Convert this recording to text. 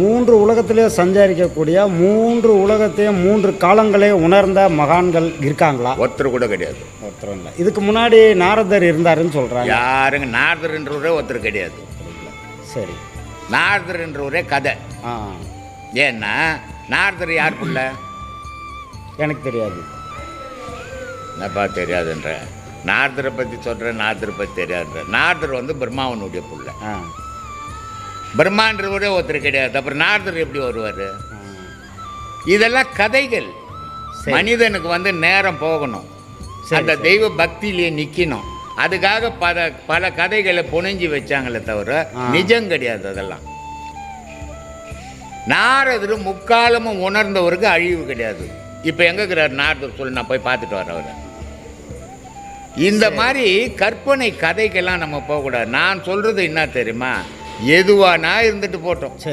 மூன்று உலகத்திலே சஞ்சரிக்கக்கூடிய மூன்று உலகத்தையும் மூன்று காலங்களே உணர்ந்த மகான்கள் இருக்காங்களா? ஒருத்தர் கூட கிடையாது. ஒருத்தரும் இல்லை. இதுக்கு முன்னாடி நாரதர் இருந்தாருன்னு சொல்கிறாங்க. யாருங்க நாரதர்ன்றவரே ஒருத்தர் கிடையாது. சரி, நாரதர்ன்றவரே கதை. ஏன்னா நாரதர் யார் புள்ள? எனக்கு தெரியாது. என்னப்பா தெரியாதுன்ற? நாரதரை பற்றி சொல்கிறேன், நாரதரை பற்றி தெரியாதுன்ற. நாரதர் வந்து பிரம்மாவனுடைய புள்ள. பிரம்மான்றவரே ஒருத்தர் கிடையாது. அப்புறம் நாரதர் எப்படி வருவார்? இதெல்லாம் கதைகள். மனிதனுக்கு வந்து நேரம் போகணும், அந்த தெய்வ பக்தியிலேயே நிற்கணும். அதுக்காக பல கதைகளை புனைஞ்சி வச்சாங்களே தவிர நிஜம் கிடையாது அதெல்லாம். நாரதர் முக்காலமும் உணர்ந்தவருக்கு அழிவு கிடையாது. இப்போ எங்கே இருக்கிறார் நாரதர் சொல்லி நான் போய் பார்த்துட்டு வரேன் அவரை. இந்த மாதிரி கற்பனை கதைக்கெல்லாம் நம்ம போகக்கூடாது. நான் சொல்கிறது என்ன தெரியுமா, எதுவானா இருந்துட்டு போட்டோம். சரி.